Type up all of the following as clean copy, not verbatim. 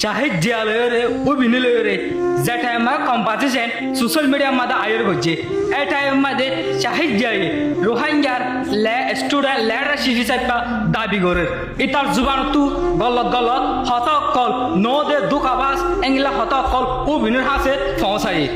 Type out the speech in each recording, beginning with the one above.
शाहिद जियालयरे उबिनिलयरे ज्या टायमार कॉम्पाटिशन social media मध्ये आयर होचे ए टाइम मध्ये शाहिद जियाले रोहिंग्यार स्टुडेंट लिडरशिप दाबी करे इतार जुबान तू गलत गलत हतकल नो दे दुख आवाज एंगला हतकल उबिनिर हासे फौसाई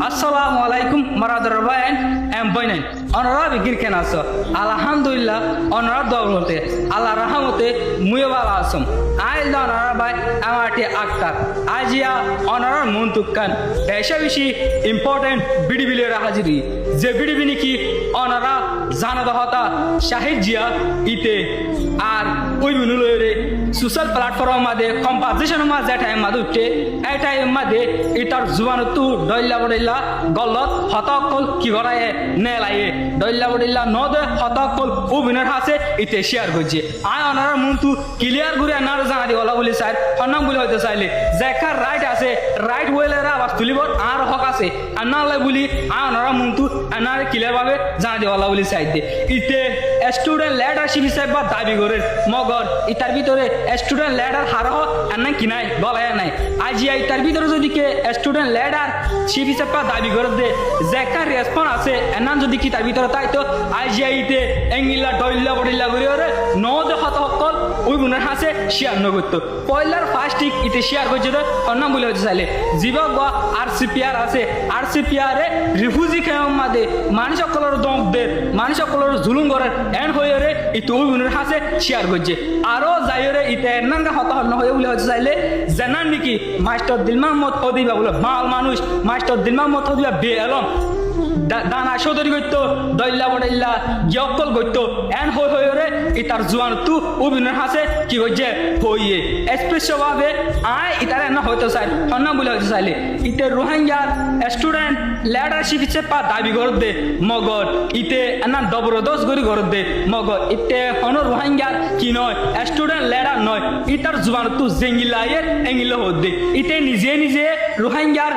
अस्सलामु अलैकुम मरादरबायन एम बयनान अनरा बिगिर केनास अल्हम्दुलिल्लाह अनरा दौलते আল্লাহ রহমতে মুয়ে ভালো আসম আইল অনারা ভাই আমাটি আক্তার আজিয়া অনারার মন্তুকান বেশা বেশি ইম্পর্টেন্ট বিডিবিলের হাজিরি যে বিডিবিনি কি অনারা জানা দহতা শাহিদ জিয়া ইতে আর ওই বিনুলরে সোশ্যাল প্ল্যাটফর্ম মাঝে কম্পাটিশন মাঝে টাইম মাঝে উঠে এই টাইম মাঝে ইতার জুবান তু দইলা বড়িলা গলত হতকল কি গড়ায় নেলায়ে দইলা বড়িলা নদে হতকল উবিনের হাসে ইতে শেয়ার করছে আয় অনারা মন্তু ক্লিয়ার করে আনার জানা দি ওলা বলি স্যার ফনাম বলি হইতে চাইলে যেখার রাইট আছে রাইট ওয়েলেরা আবার তুলিব আর হক আছে আনালে বলি আয় অনারা মন্তু আনার ক্লিয়ার ভাবে জানা দি ওলা বলি চাইতে ইতে স্টুডেন্ট লিডারশিপ হিসেবে দাবি করে মগর ইতার ভিতরে স্টুডেন্ট লিডার হারহ আনা কি নাই গলায় নাই আজিয়া ইতার ভিতরে যদি কে স্টুডেন্ট লিডারশিপ হিসেবে দাবি করে দে যেখার রেসপন্স আছে এনান যদি কি তার ভিতরে তাই তো আজিয়া ইতে এঙ্গিলা ডইলা বড়িলা করে নদে হতকল ওই গুণের হাসে শেয়ার নগত্য পয়লার ফার্স্টিক ইতে শেয়ার করছে তো অন্য বলে হচ্ছে চাইলে জীবক বা আরসিপিআর আছে আরসিপিআরে রিফিউজি খেম মাদে মানুষ সকলের দমদের মানুষ সকলের জুলুম করার এন হয়ে রে ইতে ওই গুণের হাসে শেয়ার করছে আরো যাই রে ইতে এনাঙ্গা হতহন্ন হয়ে বলে হচ্ছে চাইলে জানান নাকি মাস্টার দিল মাহমুদ হদিবা বলে মাল মানুষ মাস্টার দিল মাহমুদ হদিবা বে এলম দানা সদরি গইতো দইলা বড়াইলা গিয়কল গইতো এন হই রে ইতার জুয়ান তু উবিনের হাসে কি হইছে হইয়ে স্পেশাল ভাবে আয় ইতারে না হইতো চাই হন্না বলে হইতো চাইলে ইতে রোহিঙ্গার স্টুডেন্ট লিডারশিপ হিসেবে পা দাবি করে দে মগর ইতে না জবরদস্ত করি করে দে মগর ইতে হন রোহিঙ্গার কি নয় স্টুডেন্ট লিডার নয় ইতার জুয়ান তু জেঙ্গিলায়ের এঙ্গিল হদ দে ইতে নিজে নিজে রোহিঙ্গার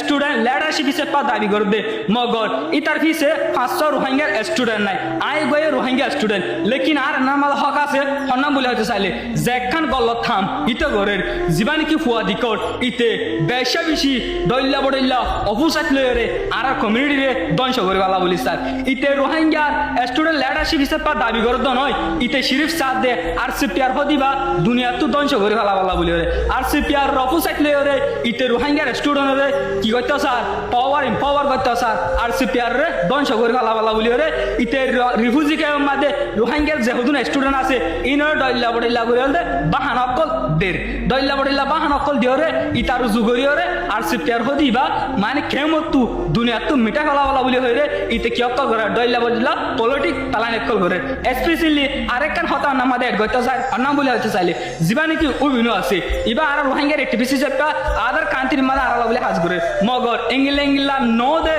স্টুডেন্ট লিডারশিপ হিসেবে পা দাবি করে দে মগর ইতার ফিসে 500 রোহিঙ্গার স্টুডেন্ট নাই আই গয়ে রোহিঙ্গা স্টুডেন্ট লেকিন আর নামাল হক আছে হন্না বলে হইতে চাইলে যেখান গলত থাম ইতে গরের জীবান কি ফুয়া দিকর ইতে বেশা বেশি দইলা বড়ইলা অফুসাত লয়রে আর কমিউনিটি রে ধ্বংস করে বালা বলি স্যার ইতে রোহিঙ্গার স্টুডেন্ট লিডারশিপ হিসেবে পা দাবি করে তো নয় ইতে শরীফ সাথ দে আরসিপিআর হদিবা দুনিয়া তো ধ্বংস করে বালা বালা বলি রে আরসিপিআর অফুসাত লয়রে ইতে রোহিঙ্গার স্টুডেন্ট রে কি কইতো স্যার পাওয়ার করতো স্যার আরসিপিআর রে ধ্বংস করে বালা বালা বলি রে ইতে রিফিউজি ক্যাম্প মাঝে রোহিঙ্গার যে হুদুন স্টুডেন্ট আছে ইনর দইলা বড়িলা করে দে বাহান অকল দের দইলা বড়িলা বাহান অকল দিওরে ইতার জুগরিওরে আরসিপিআর হদিবা মানে খেমতু দুনিয়া তো মিটা ফেলা বলা বলি হইরে ইতে কি অকল করে দইলা বড়িলা পলিটিক তালান একল করে স্পেশালি আরেকখান হতা নামাদে এড গইতো চাই অন্য বলে হইতে চাইলে জীবানি কি উবিনো আছে ইবা আর রোহিঙ্গার অ্যাক্টিভিটি যেটা আদার কান্ট্রির মাঝে আরালা বলে হাজ করে মগর এঙ্গিলা নো দে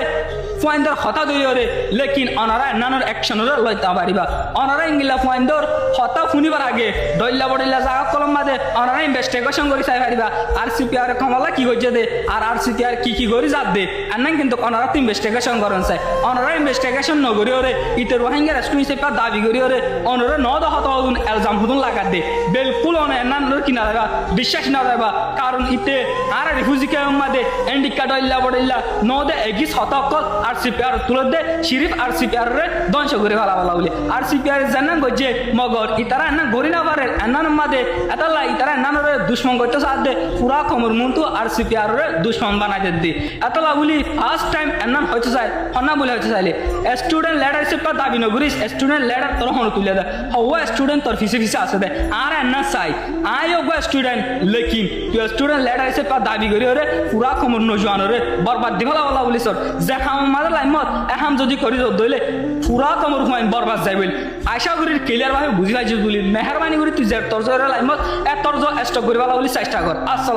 ফুয়াইন্দর হতা দইরে লেকিন অনারা নানোর অ্যাকশনরে লইতা পারিবা অনারা ইংলা ফুয়াইন্দর হতা ফুনিবার আগে দইলা বড়িলা জায়গা কলম মাদে অনারা ইনভেস্টিগেশন করি চাই পারিবা আরসিপিআর কমলা কি হইছে দে আর আরসিপিআর কি করি জাত দে আন্না কিন্তু অনারা তো ইনভেস্টিগেশন করন চাই অনারা ইনভেস্টিগেশন নগরি ওরে ইতে রোহিঙ্গা রাষ্ট্র হিসেবে দাবি করি ওরে অনারা নদ হতা হুন এলজাম হুদুন লাগাত দে বিলকুল অনে নানোর কিনা লাগা বিশ্বাস না রাখবা কারণ ইতে আর রিফিউজি ক্যাম্প মাদে এন্ডিকা দইলা বড়িলা নদে এগিস হতকল আরসিপিআর তুলে দে শরীফ আরসিপিআর রে ধ্বংস করে ভালা ভালা বলে আরসিপিআর জানান গজে মগর ইতারা না গরি না পারে আনান মাদে এতালা ইতারা নানরে দুশ্মন করতে সাথ দে পুরা খমর মন্তু আরসিপিআর রে দুশ্মন বানাই দে এতালা বলি ফার্স্ট টাইম আনান হইতে চাই হনা বলে হইতে চাইলে স্টুডেন্ট লিডারশিপ পা দাবি নগরিস স্টুডেন্ট লিডার তোর হন তুলে দে হওয়া স্টুডেন্ট তোর ফিসে আছে দে আর আন্না চাই আইও গো স্টুডেন্ট লেকিন তুই স্টুডেন্ট লিডারশিপ পা দাবি করি রে পুরা খমর নজওয়ান রে বরবাদ দি ভালা ভালা বলি সর যে হাম মাদে লাইমত এহাম যদি করি দইলে পুরা কমর হুমাইন বরবাদ যাই বল আশা করি ক্লিয়ার ভাবে বুঝি পাইছিস বলি মেহরবানি করে তুই যে তোর লাইমত এ তোর স্টক করি ভালা বলি চেষ্টা কর আসসালাম।